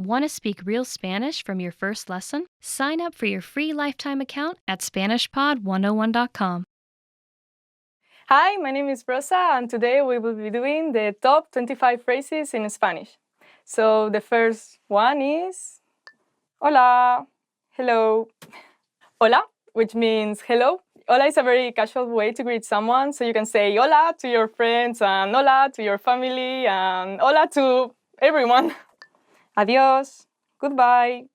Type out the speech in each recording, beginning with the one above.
Want to speak real Spanish from your first lesson? Sign up for your free lifetime account at SpanishPod101.com. Hi, my name is Rosa, and today we will be doing the top 25 phrases in Spanish. So the first one is hola, hello. Hola, which means hello. Hola is a very casual way to greet someone, so you can say hola to your friends and hola to your family and hola to everyone. Adiós, goodbye.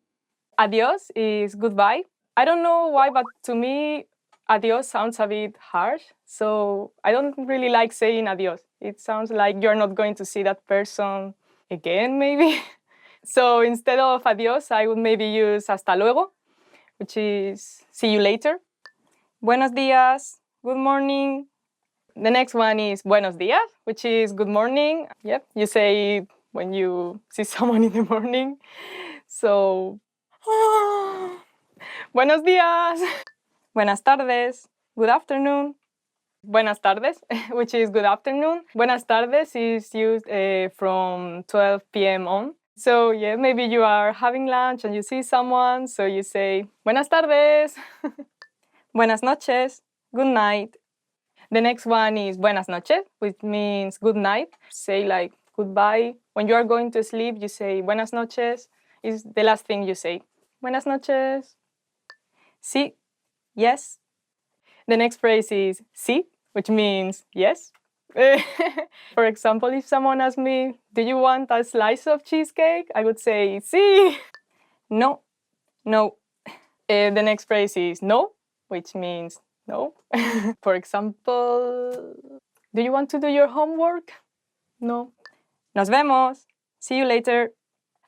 Adiós is goodbye. I don't know why, but to me, adiós sounds a bit harsh, so I don't really like saying adiós. It sounds like you're not going to see that person again, maybe. So instead of adiós, I would maybe use hasta luego, which is see you later. Buenos días, good morning. The next one is buenos días, which is good morning. Yep, you say it when you see someone in the morning. So, buenos días. Buenas tardes, good afternoon. Buenas tardes, which is good afternoon. Buenas tardes is used from 12 p.m. on. So yeah, maybe you are having lunch and you see someone, so you say, buenas tardes. Buenas noches, good night. The next one is buenas noches, which means good night. Say like goodbye. When you are going to sleep, you say buenas noches. Is the last thing you say. Buenas noches. Sí, yes. The next phrase is sí, which means yes. For example, if someone asks me, do you want a slice of cheesecake? I would say sí. No, no. The next phrase is no, which means no. For example, do you want to do your homework? No. Nos vemos. See you later.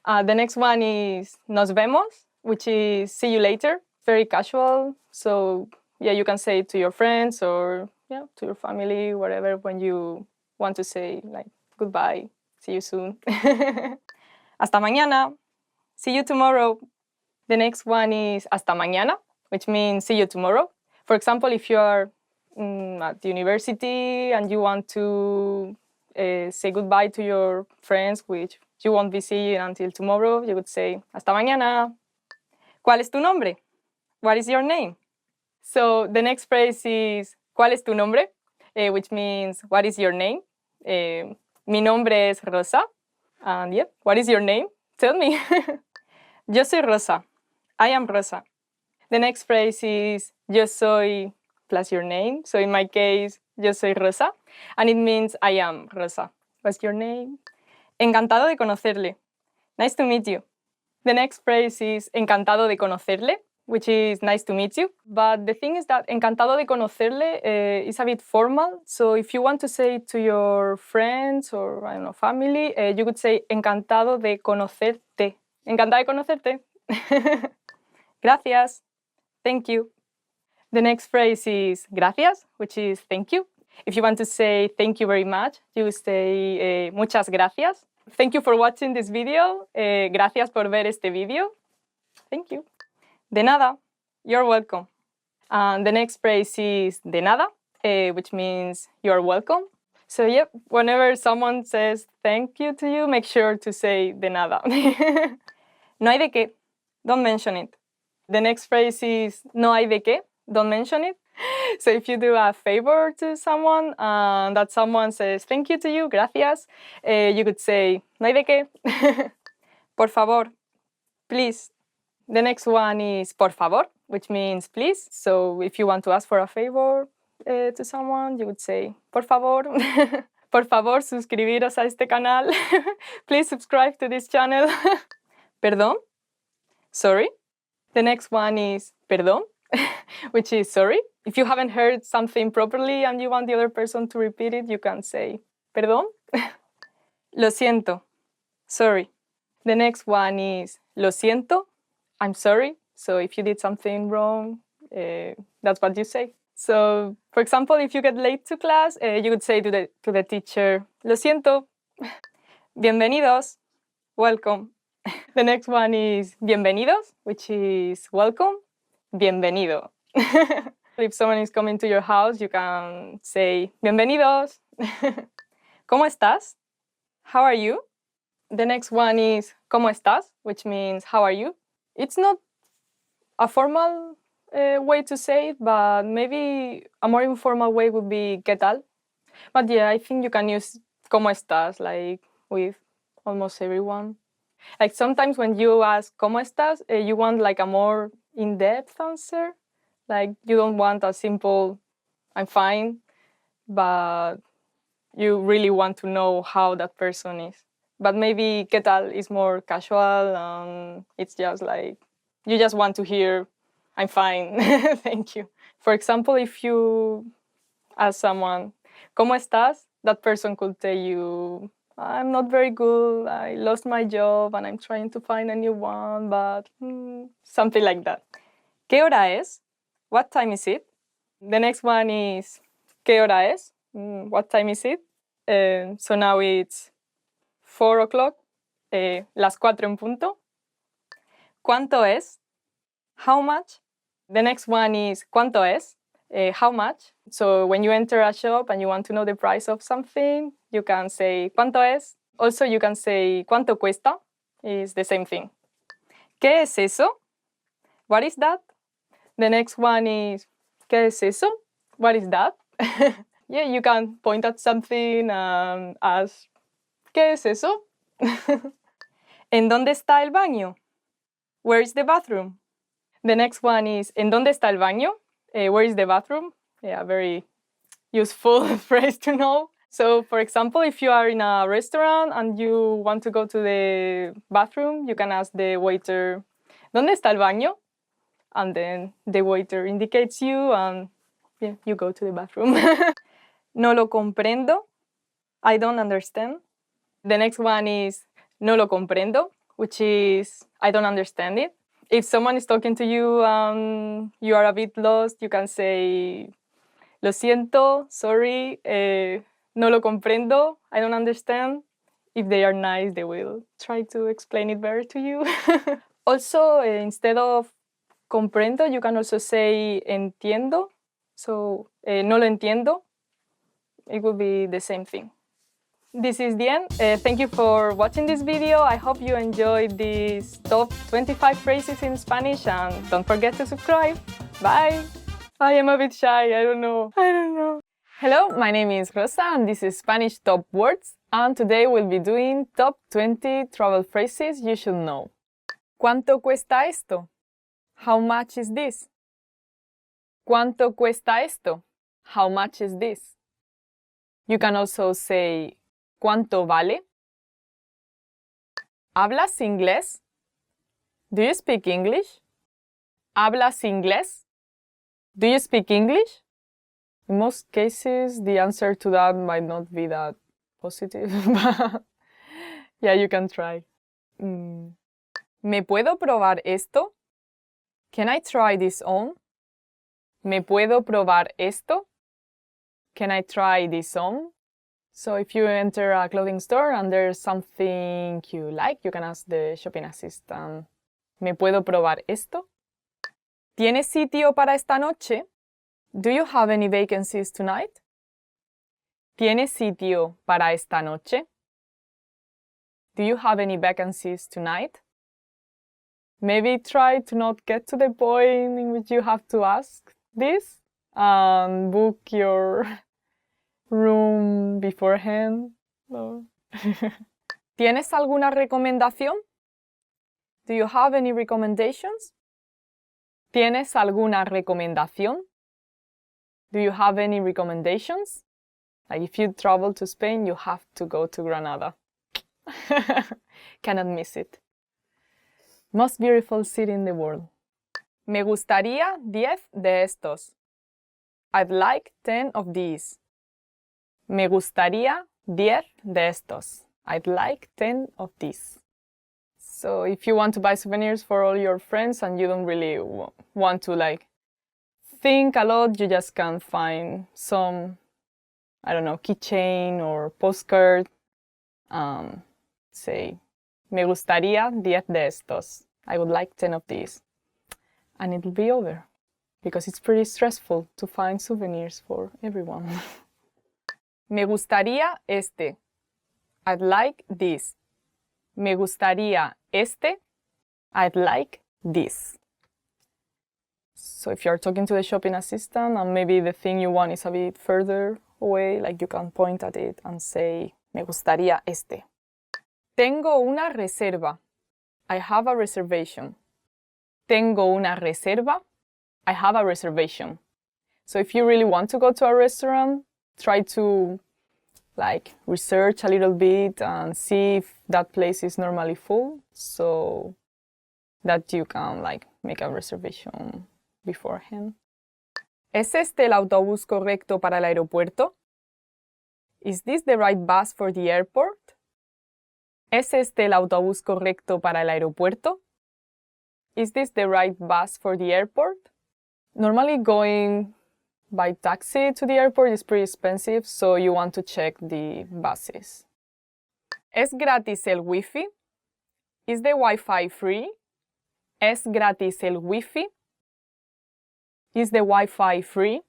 The next one is nos vemos, which is see you later. Very casual. So yeah, you can say it to your friends or to your family, whatever, when you want to say like goodbye, see you soon. Hasta mañana. See you tomorrow. The next one is hasta mañana, which means see you tomorrow. For example, if you are at university and you want to say goodbye to your friends, which you won't be seeing until tomorrow, you would say hasta mañana. ¿Cuál es tu nombre? What is your name? So the next phrase is ¿Cuál es tu nombre? Which means what is your name? Mi nombre es Rosa. And yeah, what is your name? Tell me. Yo soy Rosa. I am Rosa. The next phrase is yo soy plus your name. So in my case, yo soy Rosa. And it means I am Rosa. What's your name? Encantado de conocerle. Nice to meet you. The next phrase is encantado de conocerle, which is nice to meet you. But the thing is that encantado de conocerle is a bit formal. So if you want to say it to your friends or, I don't know, family, you could say encantado de conocerte. Encantada de conocerte. Gracias. Thank you. The next phrase is gracias, which is thank you. If you want to say thank you very much, you say muchas gracias. Thank you for watching this video. Gracias por ver este video. Thank you. De nada. You're welcome. And the next phrase is de nada, which means you're welcome. So yep, whenever someone says thank you to you, make sure to say de nada. No hay de qué. Don't mention it. The next phrase is no hay de qué. Don't mention it. So if you do a favor to someone and that someone says thank you to you, gracias, you could say no hay de qué. Por favor, please. The next one is por favor, which means please. So if you want to ask for a favor to someone, you would say por favor. Por favor, suscribiros a este canal. Please subscribe to this channel. Perdón. Sorry. The next one is perdón, which is sorry. If you haven't heard something properly and you want the other person to repeat it, you can say perdón. Lo siento. Sorry. The next one is lo siento. I'm sorry. So if you did something wrong, that's what you say. So, for example, if you get late to class, you would say to the teacher, lo siento. Bienvenidos. Welcome. The next one is bienvenidos, which is welcome. Bienvenido. If someone is coming to your house, you can say bienvenidos. ¿Cómo estás? How are you? The next one is ¿Cómo estás?, which means how are you? It's not a formal way to say it, but maybe a more informal way would be ¿Qué tal? But yeah, I think you can use ¿Cómo estás?, like with almost everyone. Like sometimes when you ask ¿Cómo estás?, you want like a more in-depth answer. Like you don't want a simple I'm fine, but you really want to know how that person is. But maybe ¿Qué tal? Is more casual, and it's just like you just want to hear I'm fine, thank you. For example, if you ask someone ¿Cómo estás?, that person could tell you I'm not very good, I lost my job and I'm trying to find a new one, but something like that. ¿Qué hora es? What time is it? The next one is ¿Qué hora es? What time is it? So now it's 4 o'clock, las 4 en punto. ¿Cuánto es? How much? The next one is ¿Cuánto es? How much? So when you enter a shop and you want to know the price of something, you can say ¿Cuánto es? Also, you can say ¿Cuánto cuesta? It's the same thing. ¿Qué es eso? What is that? The next one is ¿Qué es eso? What is that? Yeah, you can point at something and ask ¿Qué es eso? ¿En dónde está el baño? Where is the bathroom? The next one is ¿En dónde está el baño? Where is the bathroom? Yeah, very useful phrase to know. So, for example, if you are in a restaurant and you want to go to the bathroom, you can ask the waiter, ¿Dónde está el baño? And then the waiter indicates you and yeah, you go to the bathroom. No lo comprendo. I don't understand. The next one is no lo comprendo, which is I don't understand it. If someone is talking to you and you are a bit lost, you can say lo siento, sorry, no lo comprendo, I don't understand. If they are nice, they will try to explain it better to you. Also, instead of comprendo, you can also say entiendo. So, no lo entiendo. It would be the same thing. This is the end. Thank you for watching this video. I hope you enjoyed these top 25 phrases in Spanish, and don't forget to subscribe. Bye! I am a bit shy, I don't know. Hello, my name is Rosa and this is Spanish Top Words, and today we'll be doing top 20 travel phrases you should know. ¿Cuánto cuesta esto? How much is this? ¿Cuánto cuesta esto? How much is this? You can also say ¿Cuánto vale? ¿Hablas inglés? Do you speak English? ¿Hablas inglés? Do you speak English? In most cases, the answer to that might not be that positive, but yeah, you can try. ¿Me puedo probar esto? Can I try this on? ¿Me puedo probar esto? Can I try this on? So if you enter a clothing store and there's something you like, you can ask the shopping assistant, ¿Me puedo probar esto? ¿Tienes sitio para esta noche? Do you have any vacancies tonight? ¿Tienes sitio para esta noche? Do you have any vacancies tonight? Maybe try to not get to the point in which you have to ask this and book your room beforehand. No. ¿Tienes alguna recomendación? Do you have any recommendations? ¿Tienes alguna recomendación? Do you have any recommendations? Like if you travel to Spain, you have to go to Granada. Cannot miss it. Most beautiful city in the world. Me gustaría 10 de estos. I'd like 10 of these. Me gustaría 10 de estos. I'd like 10 of these. So if you want to buy souvenirs for all your friends and you don't really want to think a lot, you just can find some, I don't know, keychain or postcard. Say, me gustaría 10 de estos. I would like 10 of these. And it'll be over. Because it's pretty stressful to find souvenirs for everyone. Me gustaría este. I'd like this. Me gustaría este. I'd like this. So if you're talking to the shopping assistant and maybe the thing you want is a bit further away, like you can point at it and say, me gustaría este. Tengo una reserva. I have a reservation. Tengo una reserva. I have a reservation. So if you really want to go to a restaurant, try to research a little bit and see if that place is normally full so that you can make a reservation beforehand. ¿Es este el autobús correcto para el aeropuerto? Is this the right bus for the airport? ¿Es este el autobús correcto para el aeropuerto? Is this the right bus for the airport? Normally going by taxi to the airport is pretty expensive, so you want to check the buses. ¿Es gratis el wifi? Is the Wi-Fi free? ¿Es gratis el wifi? Is the Wi-Fi free?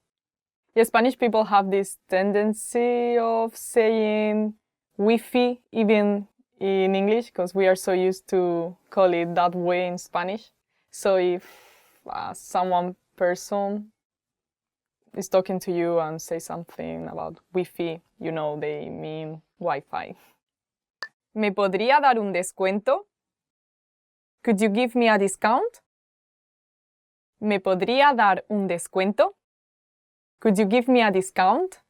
The Spanish people have this tendency of saying wifi even in English because we are so used to call it that way in Spanish. So if someone person is talking to you and say something about Wi-Fi, you know they mean Wi-Fi. ¿Me podría dar un descuento? Could you give me a discount? ¿Me podría dar un descuento? Could you give me a discount?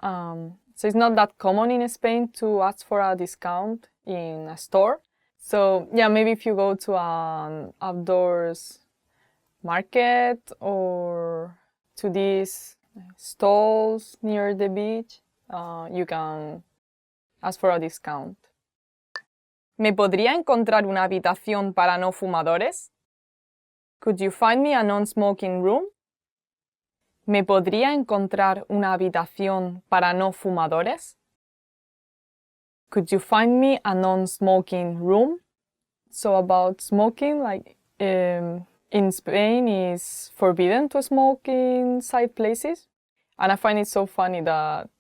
So it's not that common in Spain to ask for a discount in a store. So yeah, maybe if you go to an outdoors market or to these stalls near the beach, you can ask for a discount. ¿Me podría encontrar una habitación para no fumadores? Could you find me a non-smoking room? ¿Me podría encontrar una habitación para no fumadores? Could you find me a non-smoking room? So about smoking, in Spain is forbidden to smoke inside places. And I find it so funny that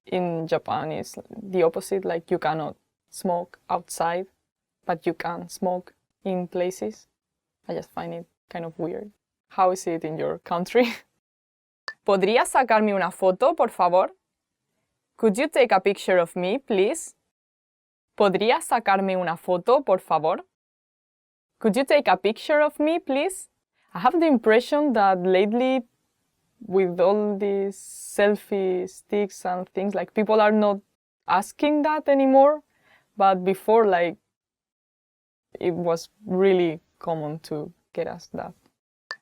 in Japan it's the opposite, you cannot smoke outside, but you can smoke in places. I just find it kind of weird. How is it in your country? ¿Podrías sacarme una foto, por favor? Could you take a picture of me, please? ¿Podrías sacarme una foto, por favor? Could you take a picture of me, please? I have the impression that lately, with all these selfie sticks and things, people are not asking that anymore. But before, it was really common to get asked that.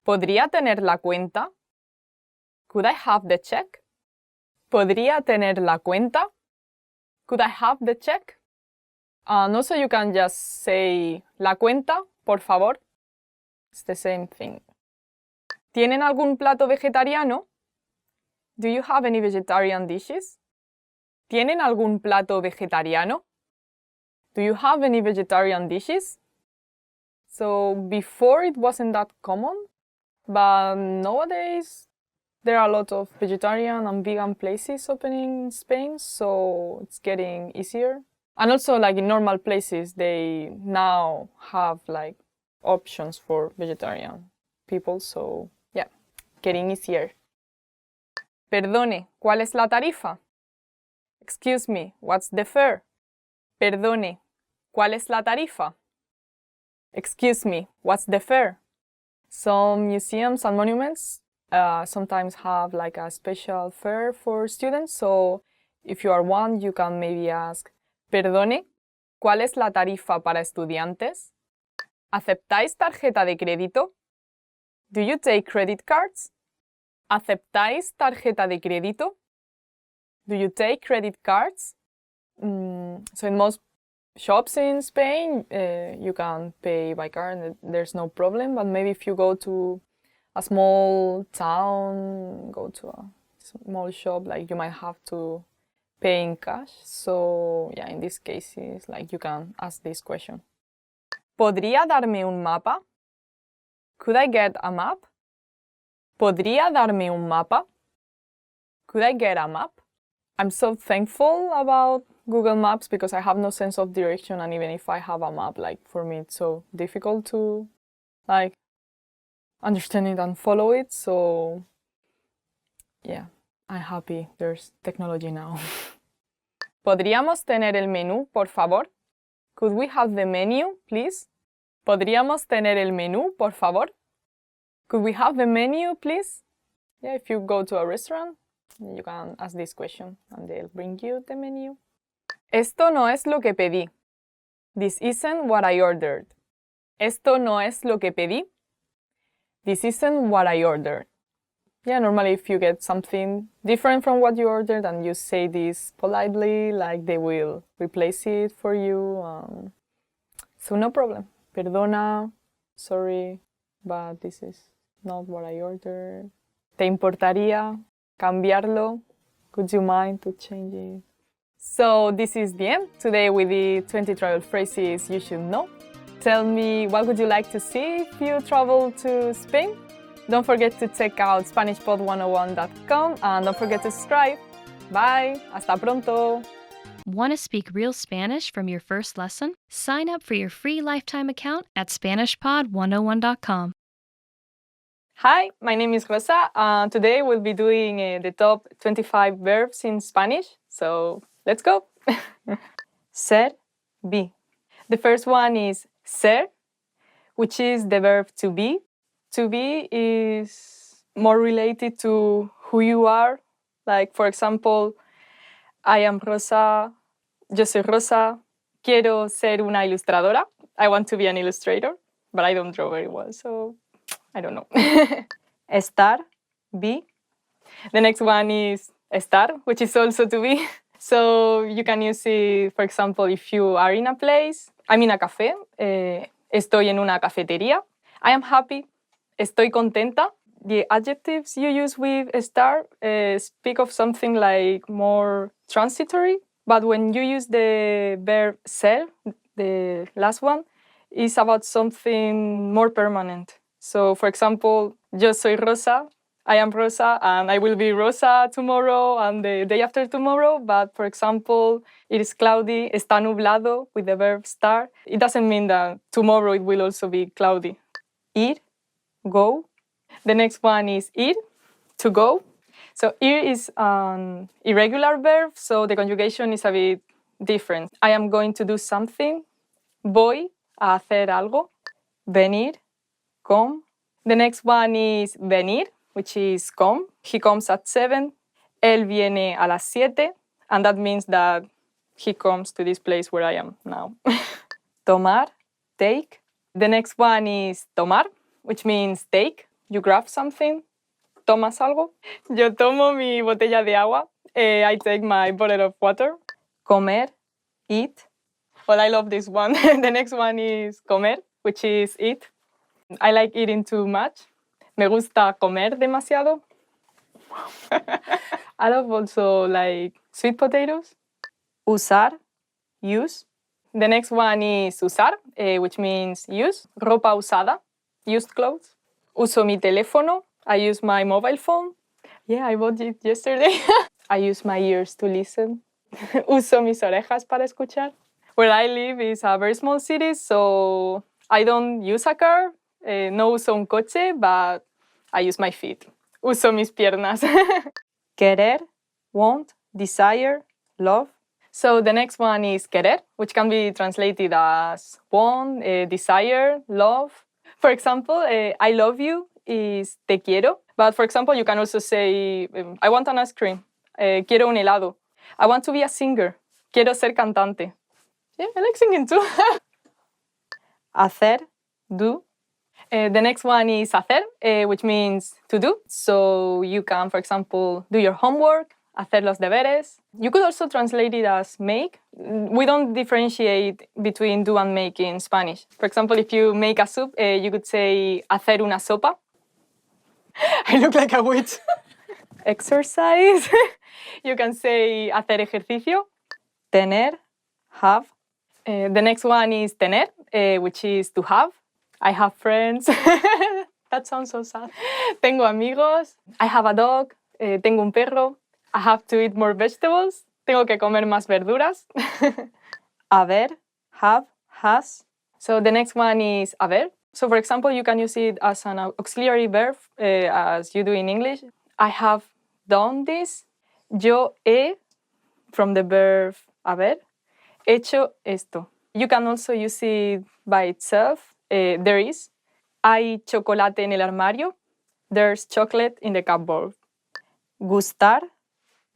¿Podría tener la cuenta? Could I have the check? ¿Podría tener la cuenta? Could I have the check? And also you can just say la cuenta, por favor. It's the same thing. ¿Tienen algún plato vegetariano? Do you have any vegetarian dishes? ¿Tienen algún plato vegetariano? Do you have any vegetarian dishes? So before it wasn't that common, but nowadays there are a lot of vegetarian and vegan places opening in Spain, so it's getting easier. And also, in normal places, they now have options for vegetarian people, so yeah, getting easier. Perdone, ¿cuál es la tarifa? Excuse me, what's the fare? Perdone, ¿cuál es la tarifa? Excuse me, what's the fare? Some museums and monuments sometimes have a special fare for students, so if you are one, you can maybe ask, Perdone, ¿cuál es la tarifa para estudiantes? ¿Aceptáis tarjeta de crédito? Do you take credit cards? ¿Aceptáis tarjeta de crédito? Do you take credit cards? So in most shops in Spain, you can pay by card and there's no problem, but maybe if you go to a small town, go to a small shop, you might have to pay in cash. So yeah, in these cases, you can ask this question. ¿Podría darme un mapa? Could I get a map? ¿Podría darme un mapa? Could I get a map? I'm so thankful about Google Maps because I have no sense of direction, and even if I have a map, like for me it's so difficult to like understand it and follow it. So yeah, I'm happy there's technology now. ¿Podríamos tener el menú, por favor? Could we have the menu, please? ¿Podríamos tener el menú, por favor? Could we have the menu, please? Yeah, if you go to a restaurant, you can ask this question and they'll bring you the menu. Esto no es lo que pedí. This isn't what I ordered. Esto no es lo que pedí. This isn't what I ordered. Yeah, normally if you get something different from what you ordered and you say this politely, like they will replace it for you. So no problem. Perdona, sorry, but this is not what I ordered. ¿Te importaría cambiarlo? Could you mind to change it? So this is the end. Today we did 20 travel phrases you should know. Tell me what would you like to see if you travel to Spain? Don't forget to check out SpanishPod101.com and don't forget to subscribe. Bye. Hasta pronto. Want to speak real Spanish from your first lesson? Sign up for your free lifetime account at SpanishPod101.com. Hi, my name is Rosa, and today we'll be doing the top 25 verbs in Spanish. So let's go. Ser, be. The first one is ser, which is the verb to be. To be is more related to who you are. Like, for example, I am Rosa, yo soy Rosa, quiero ser una ilustradora. I want to be an illustrator, but I don't draw very well, so I don't know. Estar, be. The next one is estar, which is also to be. So you can use it, for example, if you are in a place. I'm in a café. Estoy en una cafetería. I am happy. Estoy contenta. The adjectives you use with estar speak of something like more transitory, but when you use the verb ser, the last one, it's about something more permanent. So, for example, yo soy Rosa, I am Rosa, and I will be Rosa tomorrow and the day after tomorrow. But, for example, it is cloudy, está nublado with the verb estar. It doesn't mean that tomorrow it will also be cloudy. Ir, go. The next one is ir, to go. So ir is an irregular verb, so the conjugation is a bit different. I am going to do something. Voy a hacer algo. Venir, come. The next one is venir, which is come. He comes at 7. Él viene a las 7. And that means that he comes to this place where I am now. Tomar, take. The next one is tomar, which means take. You grab something. ¿Tomas algo? Yo tomo mi botella de agua. I take my bottle of water. Comer, eat. Well, I love this one. The next one is comer, which is eat. I like eating too much. Me gusta comer demasiado. I love also like sweet potatoes. Usar, use. The next one is usar, which means use. Ropa usada, used clothes. Uso mi teléfono. I use my mobile phone. Yeah, I bought it yesterday. I use my ears to listen. Uso mis orejas para escuchar. Where I live is a very small city, so I don't use a car. No uso un coche, but I use my feet. Uso mis piernas. Querer, want, desire, love. So the next one is querer, which can be translated as want, desire, love. For example, I love you is te quiero. But for example, you can also say, I want an ice cream. Quiero un helado. I want to be a singer. Quiero ser cantante. Yeah, I like singing too. Hacer, do. The next one is hacer, which means to do. So you can, for example, do your homework, hacer los deberes. You could also translate it as make. We don't differentiate between do and make in Spanish. For example, if you make a soup, you could say hacer una sopa. I look like a witch. Exercise. You can say hacer ejercicio. Tener, have. The next one is tener, which is to have. I have friends. That sounds so sad. Tengo amigos. I have a dog. Tengo un perro. I have to eat more vegetables. tengo que comer más verduras. Haber, have, has. So the next one is haber. So for example, you can use it as an auxiliary verb as you do in English. I have done this. Yo he, from the verb haber, hecho esto. You can also use it by itself. There is. Hay chocolate en el armario. There's chocolate in the cupboard. Gustar,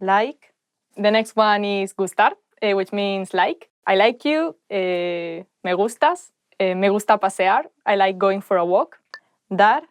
like. The next one is gustar, which means like. I like you, me gustas, me gusta pasear, I like going for a walk. Dar,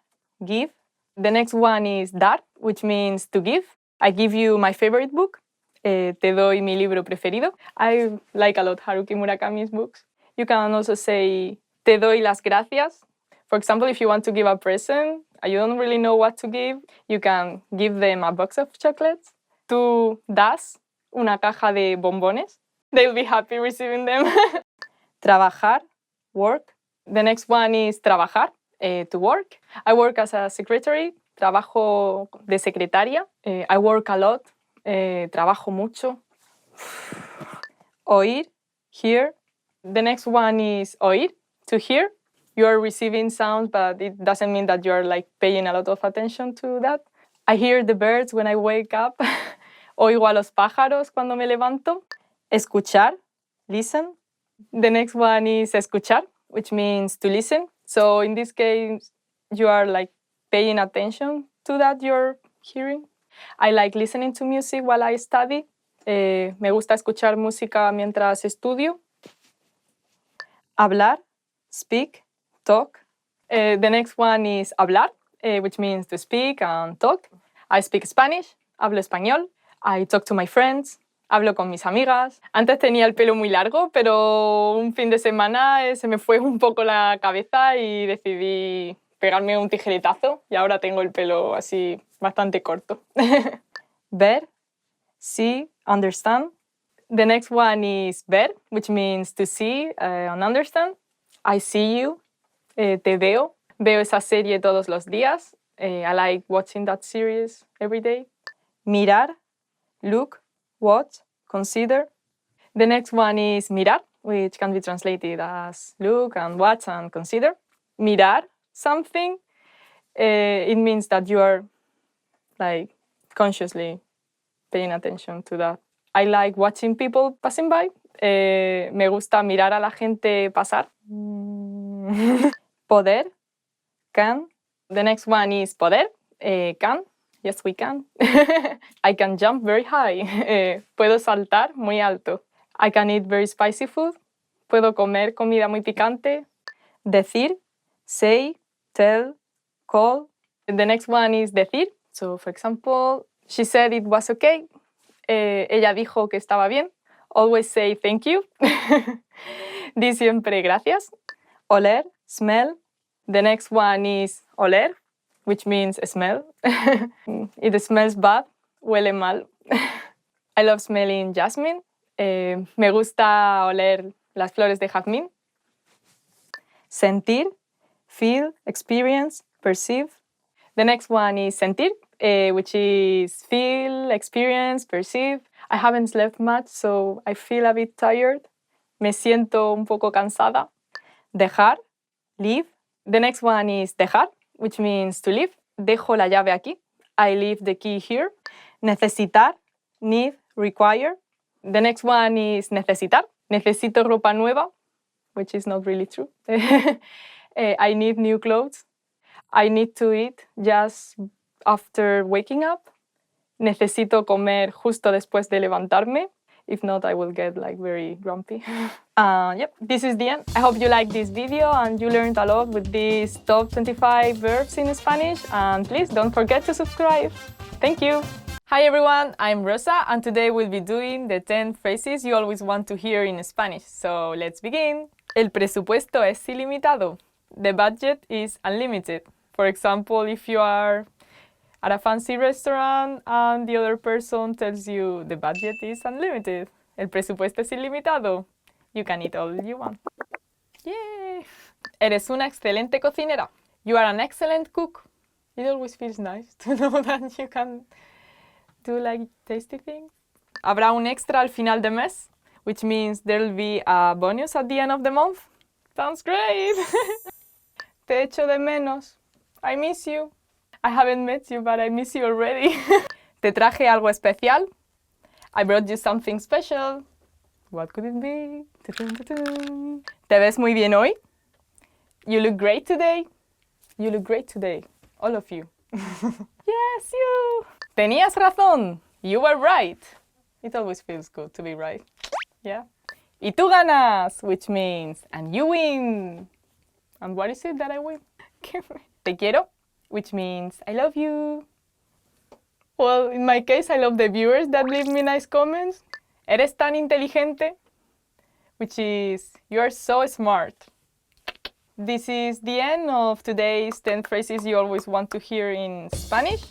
give. The next one is dar, which means to give. I give you my favorite book. Te doy mi libro preferido. I like a lot Haruki Murakami's books. You can also say te doy las gracias. For example, if you want to give a present, you don't really know what to give, you can give them a box of chocolates. Tú das una caja de bombones. They'll be happy receiving them. Trabajar, work. The next one is trabajar, to work. I work as a secretary. Trabajo de secretaria. I work a lot. Trabajo mucho. Oír, hear. The next one is oír, to hear. You are receiving sounds, but it doesn't mean that you are like paying a lot of attention to that. I hear the birds when I wake up. Oigo a los pájaros cuando me levanto. Escuchar, listen. The next one is escuchar, which means to listen. So in this case, you are like paying attention to that you're hearing. I like listening to music while I study. Me gusta escuchar música mientras estudio. Hablar, speak, talk. The next one is hablar, which means to speak and talk. I speak Spanish, hablo español. I talk to my friends, hablo con mis amigas. Antes tenía el pelo muy largo, pero un fin de semana se me fue un poco la cabeza y decidí pegarme un tijeretazo y ahora tengo el pelo así bastante corto. Ver, see, understand. The next one is ver, which means to see and understand. I see you, te veo. Veo esa serie todos los días. I like watching that series every day. Mirar, look, watch, consider. The next one is mirar, which can be translated as look and watch and consider. Mirar something, it means that you are like consciously paying attention to that. I like watching people passing by. Me gusta mirar a la gente pasar. Poder, can. The next one is poder, can. Yes, we can. I can jump very high. Puedo saltar muy alto. I can eat very spicy food. Puedo comer comida muy picante. Decir, say, tell, call. The next one is decir. So, for example, she said it was okay. Ella dijo que estaba bien. Always say thank you. Di siempre gracias. Oler, smell. The next one is oler, which means smell. It smells bad, huele mal. I love smelling jasmine. Me gusta oler las flores de jazmín. Sentir, feel, experience, perceive. The next one is sentir, which is feel, experience, perceive. I haven't slept much, so I feel a bit tired. Me siento un poco cansada. Dejar, leave. The next one is dejar, which means to leave. Dejo la llave aquí. I leave the key here. Necesitar, need, require. The next one is necesitar. Necesito ropa nueva, which is not really true. I need new clothes. I need to eat just after waking up. Necesito comer justo después de levantarme. If not, I will get like very grumpy. Yep, this is the end. I hope you liked this video and you learned a lot with these top 25 verbs in Spanish. And please don't forget to subscribe. Thank you. Hi everyone, I'm Rosa and today we'll be doing the 10 phrases you always want to hear in Spanish. So let's begin. El presupuesto es ilimitado. The budget is unlimited. For example, if you are at a fancy restaurant and the other person tells you the budget is unlimited. El presupuesto es ilimitado. You can eat all you want. Yay! Eres una excelente cocinera. You are an excellent cook. It always feels nice to know that you can do like tasty things. Habrá un extra al final de mes, which means there'll be a bonus at the end of the month. Sounds great! Te echo de menos. I miss you. I haven't met you, but I miss you already. Te traje algo especial. I brought you something special. What could it be? Te ves muy bien hoy. You look great today. You look great today. All of you. Yes, you. Tenías razón. You were right. It always feels good to be right. Yeah. Y tú ganas, which means, and you win. And what is it that I win? Te quiero, which means I love you. Well, in my case, I love the viewers that leave me nice comments. Eres tan inteligente, which is you are so smart. This is the end of today's 10 phrases you always want to hear in Spanish.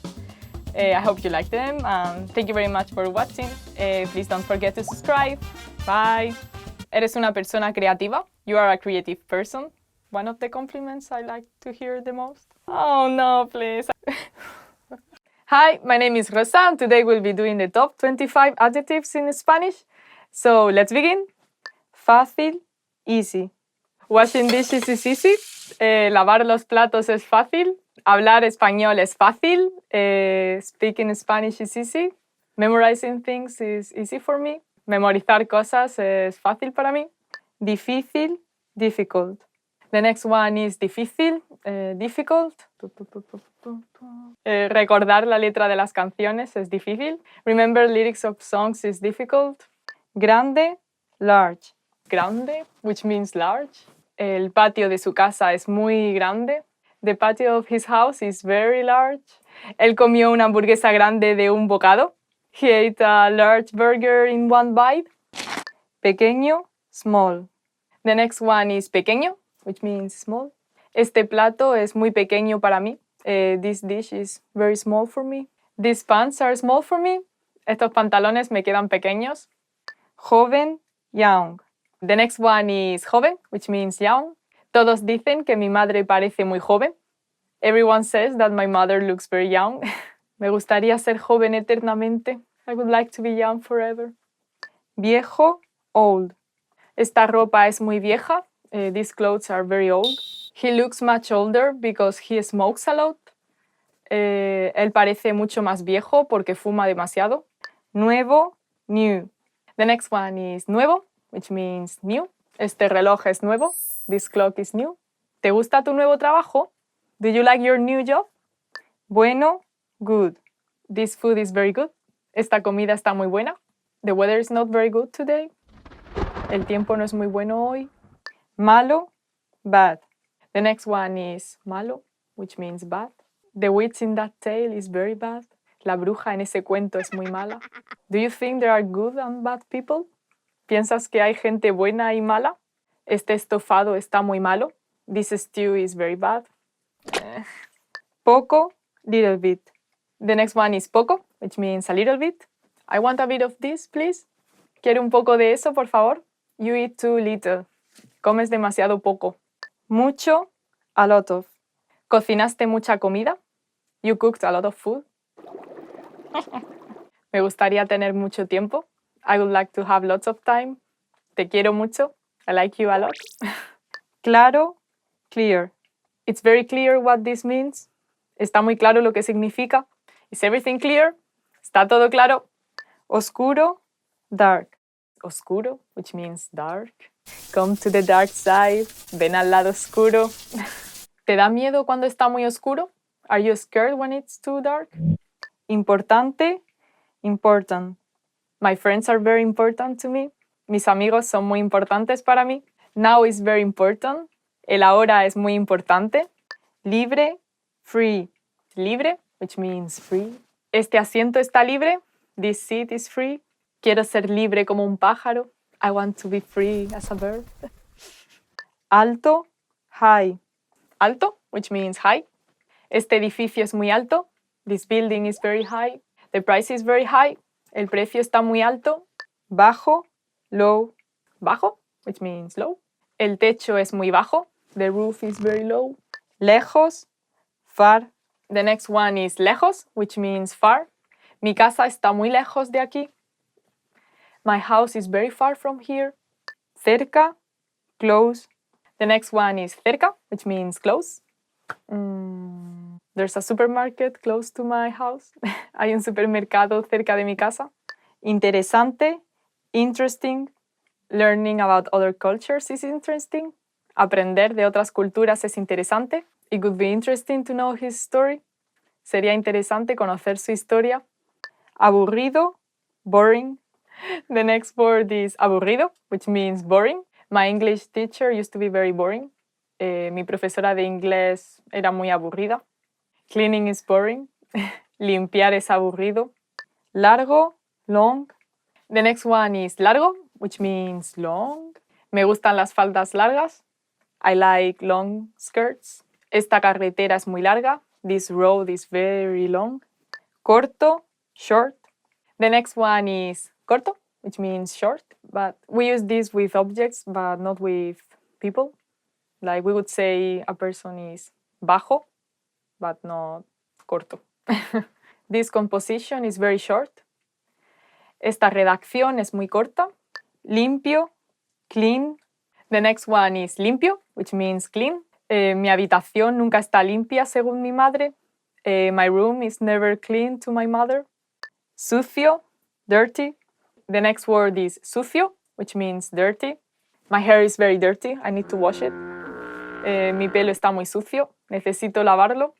I hope you like them, and thank you very much for watching. Please don't forget to subscribe. Bye. Eres una persona creativa. You are a creative person. One of the compliments I like to hear the most. Oh no, please. Hi, my name is Rosa, and today we'll be doing the top 25 adjectives in Spanish. So let's begin. Fácil, easy. Washing dishes is easy. Lavar los platos es fácil. Hablar español es fácil. Speaking Spanish is easy. Memorizing things is easy for me. Memorizar cosas es fácil para mí. Difícil, difficult. The next one is difícil, difficult. Recordar la letra de las canciones es difícil. Remember lyrics of songs is difficult. Grande, large. Grande, which means large. El patio de su casa es muy grande. The patio of his house is very large. Él comió una hamburguesa grande de un bocado. He ate a large burger in one bite. Pequeño, small. The next one is pequeño, which means small. Este plato es muy pequeño para mí. This dish is very small for me. These pants are small for me. Estos pantalones me quedan pequeños. Joven, young. The next one is joven, which means young. Todos dicen que mi madre parece muy joven. Everyone says that my mother looks very young. Me gustaría ser joven eternamente. I would like to be young forever. Viejo, old. Esta ropa es muy vieja. These clothes are very old. He looks much older because he smokes a lot. Él parece mucho más viejo porque fuma demasiado. Nuevo, new. The next one is nuevo, which means new. Este reloj es nuevo. This clock is new. ¿Te gusta tu nuevo trabajo? Do you like your new job? Bueno, good. This food is very good. Esta comida está muy buena. The weather is not very good today. El tiempo no es muy bueno hoy. Malo, bad. The next one is malo, which means bad. The witch in that tale is very bad. La bruja en ese cuento es muy mala. Do you think there are good and bad people? ¿Piensas que hay gente buena y mala? Este estofado está muy malo. This stew is very bad. Poco, little bit. The next one is poco, which means a little bit. I want a bit of this, please. Quiero un poco de eso, por favor. You eat too little. Comes demasiado poco. Mucho, a lot of. ¿Cocinaste mucha comida? You cooked a lot of food. Me gustaría tener mucho tiempo. I would like to have lots of time. Te quiero mucho. I like you a lot. Claro, clear. It's very clear what this means. Está muy claro lo que significa. Is everything clear? ¿Está todo claro? Oscuro, dark. Oscuro, which means dark. Come to the dark side. Ven al lado oscuro. ¿Te da miedo cuando está muy oscuro? Are you scared when it's too dark? Importante, important. My friends are very important to me. Mis amigos son muy importantes para mí. Now is very important. El ahora es muy importante. Libre, free. Libre, which means free. Este asiento está libre. This seat is free. Quiero ser libre como un pájaro. I want to be free as a bird. Alto, high. Alto, which means high. Este edificio es muy alto. This building is very high. The price is very high. El precio está muy alto. Bajo, low. Bajo, which means low. El techo es muy bajo. The roof is very low. Lejos, far. The next one is lejos, which means far. Mi casa está muy lejos de aquí. My house is very far from here. Cerca, close. The next one is cerca, which means close. There's a supermarket close to my house. Hay un supermercado cerca de mi casa. Interesante, interesting. Learning about other cultures is interesting. Aprender de otras culturas es interesante. It would be interesting to know his story. Sería interesante conocer su historia. Aburrido, boring. The next word is aburrido, which means boring. My English teacher used to be very boring. Mi profesora de inglés era muy aburrida. Cleaning is boring. Limpiar es aburrido. Largo, long. The next one is largo, which means long. Me gustan las faldas largas. I like long skirts. Esta carretera es muy larga. This road is very long. Corto, short. The next one is corto, which means short. But we use this with objects, but not with people. Like we would say a person is bajo, but not corto. This composition is very short. Esta redacción es muy corta. Limpio, clean. The next one is limpio, which means clean. Mi habitación nunca está limpia según mi madre. My room is never clean to my mother. Sucio, dirty. The next word is sucio, which means dirty. My hair is very dirty. I need to wash it. Mi pelo está muy sucio. Necesito lavarlo.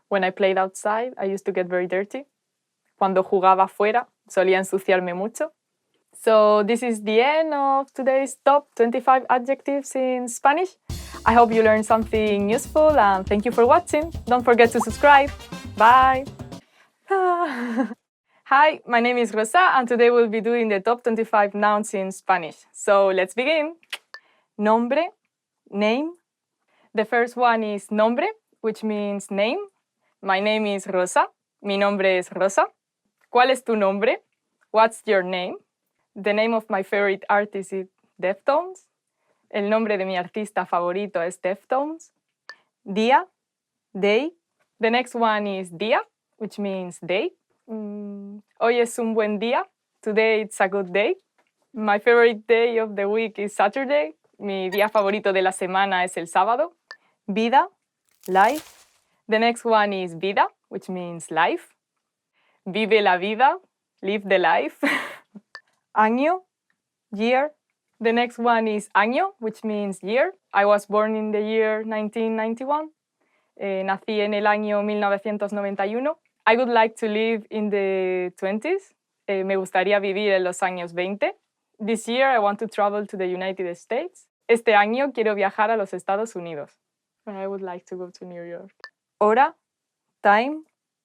When I played outside, I used to get very dirty. Cuando jugaba afuera, solía ensuciarme mucho. So this is the end of today's top 25 adjectives in Spanish. I hope you learned something useful and thank you for watching. Don't forget to subscribe. Bye. Hi, my name is Rosa and today we'll be doing the top 25 nouns in Spanish. So let's begin. Nombre, name. The first one is nombre, which means name. My name is Rosa. Mi nombre es Rosa. ¿Cuál es tu nombre? What's your name? The name of my favorite artist is Deftones. El nombre de mi artista favorito es Deftones. Día, day. The next one is día, which means day. Hoy es un buen día. Today it's a good day. My favorite day of the week is Saturday. Mi día favorito de la semana es el sábado. Vida, life. The next one is vida, which means life. Vive la vida, live the life. Año, year. The next one is año, which means year. I was born in the year 1991. Nací en el año 1991. I would like to live in the 20s. Me gustaría vivir en los años 20. This year I want to travel to the United States. Este año quiero viajar a los Estados Unidos. I would like to go to New York. Hora, time.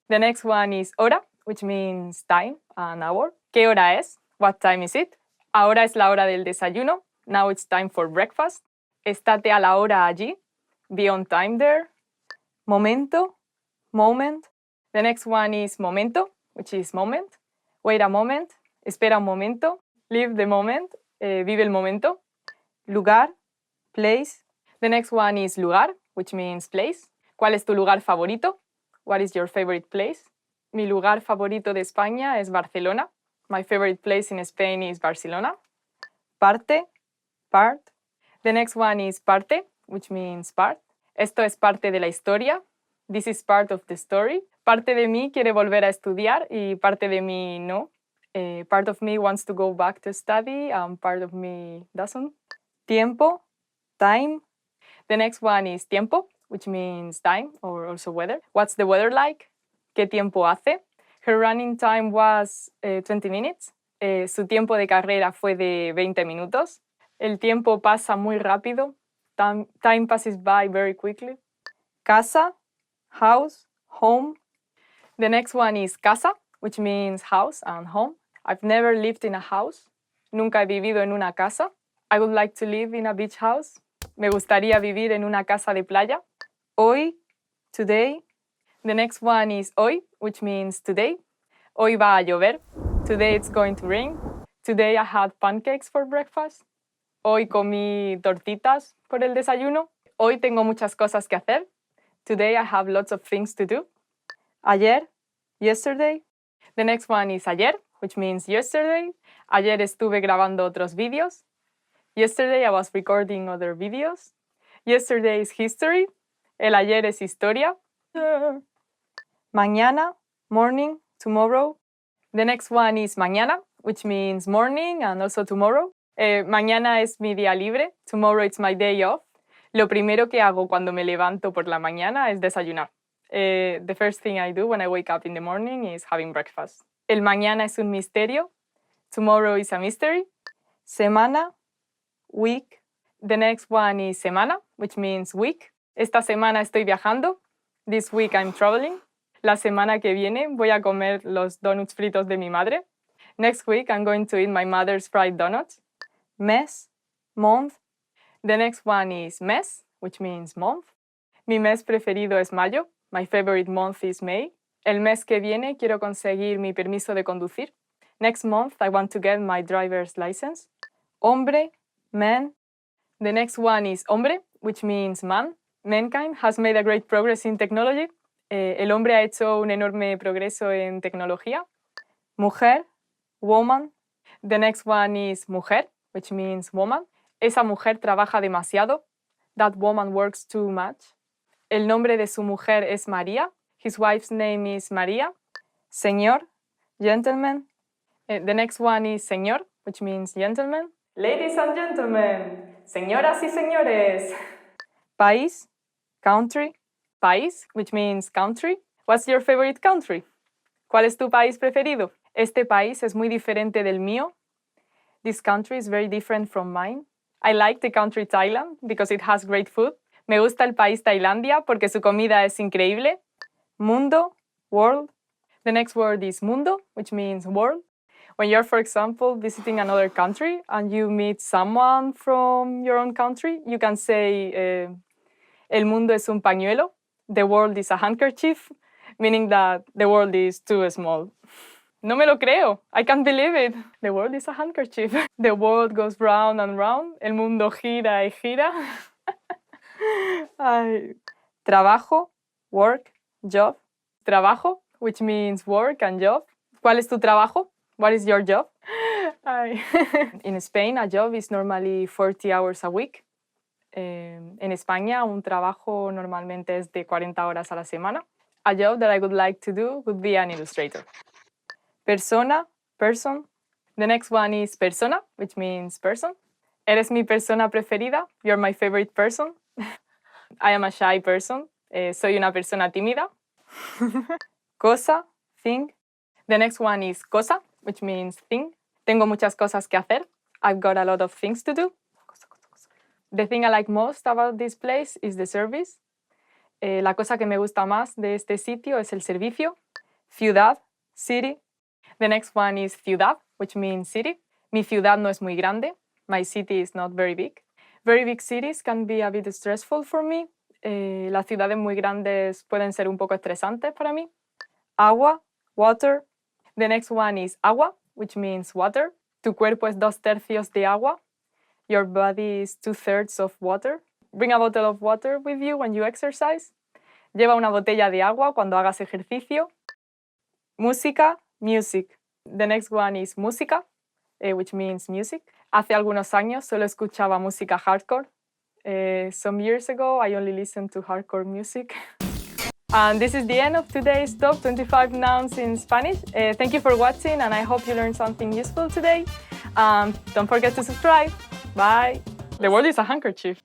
The next one is hora, which means time, an hour. ¿Qué hora es? What time is it? Ahora es la hora del desayuno. Now it's time for breakfast. Estate a la hora allí. Be on time there. Momento, moment. The next one is momento, which is moment. Wait a moment. Espera un momento. Live the moment. Vive el momento. Lugar, place. The next one is lugar, which means place. ¿Cuál es tu lugar favorito? What is your favorite place? Mi lugar favorito de España es Barcelona. My favorite place in Spain is Barcelona. Parte, part. The next one is parte, which means part. Esto es parte de la historia. This is part of the story. Parte de mí quiere volver a estudiar y parte de mí no. Part of me wants to go back to study and part of me doesn't. Tiempo, time. The next one is tiempo, which means time or also weather. What's the weather like? ¿Qué tiempo hace? Her running time was 20 minutes. Su tiempo de carrera fue de 20 minutos. El tiempo pasa muy rápido. Time passes by very quickly. Casa, house, home. The next one is casa, which means house and home. I've never lived in a house. Nunca he vivido en una casa. I would like to live in a beach house. Me gustaría vivir en una casa de playa. Hoy, today. The next one is hoy, which means today. Hoy va a llover. Today it's going to rain. Today I had pancakes for breakfast. Hoy comí tortitas por el desayuno. Hoy tengo muchas cosas que hacer. Today I have lots of things to do. Ayer, yesterday. The next one is ayer, which means yesterday. Ayer estuve grabando otros vídeos. Yesterday I was recording other videos. Yesterday is history. El ayer es historia. Mañana, morning, tomorrow. The next one is mañana, which means morning and also tomorrow. Mañana es mi día libre. Tomorrow it's my day off. Lo primero que hago cuando me levanto por la mañana es desayunar. The first thing I do when I wake up in the morning is having breakfast. El mañana es un misterio. Tomorrow is a mystery. Semana, week. The next one is semana, which means week. Esta semana estoy viajando. This week I'm traveling. La semana que viene voy a comer los donuts fritos de mi madre. Next week I'm going to eat my mother's fried donuts. Mes, month. The next one is mes, which means month. Mi mes preferido es mayo. My favorite month is May. El mes que viene quiero conseguir mi permiso de conducir. Next month I want to get my driver's license. Hombre, man. The next one is hombre, which means man. Mankind has made a great progress in technology. El hombre ha hecho un enorme progreso en tecnología. Mujer, woman. The next one is mujer, which means woman. Esa mujer trabaja demasiado. That woman works too much. El nombre de su mujer es María. His wife's name is María. Señor, gentleman. The next one is señor, which means gentleman. Ladies and gentlemen, señoras y señores. País, country. País, which means country. What's your favorite country? ¿Cuál es tu país preferido? Este país es muy diferente del mío. This country is very different from mine. I like the country Thailand because it has great food. Me gusta el país Tailandia porque su comida es increíble. Mundo, world. The next word is mundo, which means world. When you're, for example, visiting another country and you meet someone from your own country, you can say, el mundo es un pañuelo. The world is a handkerchief, meaning that the world is too small. No me lo creo. I can't believe it. The world is a handkerchief. The world goes round and round. El mundo gira y gira. Ay. Trabajo, work, job. Trabajo, which means work and job. ¿Cuál es tu trabajo? What is your job? In Spain, a job is normally 40 hours a week. En España, un trabajo normalmente es de 40 horas a la semana. A job that I would like to do would be an illustrator. Persona, person. The next one is persona, which means person. ¿Eres mi persona preferida? You're my favorite person. I am a shy person. Soy una persona tímida. Cosa, thing. The next one is cosa, which means thing. Tengo muchas cosas que hacer. I've got a lot of things to do. The thing I like most about this place is the service. La cosa que me gusta más de este sitio es el servicio. Ciudad, city. The next one is ciudad, which means city. Mi ciudad no es muy grande. My city is not very big. Very big cities can be a bit stressful for me. Las ciudades muy grandes pueden ser un poco estresantes para mí. Agua, water. The next one is agua, which means water. Tu cuerpo es 2/3 de agua. Your body is 2/3 of water. Bring a bottle of water with you when you exercise. Lleva una botella de agua cuando hagas ejercicio. Música, music. The next one is música, which means music. Hace algunos años solo escuchaba música hardcore. Some years ago, I only listened to hardcore music. And this is the end of today's top 25 nouns in Spanish. Thank you for watching, and I hope you learned something useful today. Don't forget to subscribe. Bye. The world is a handkerchief.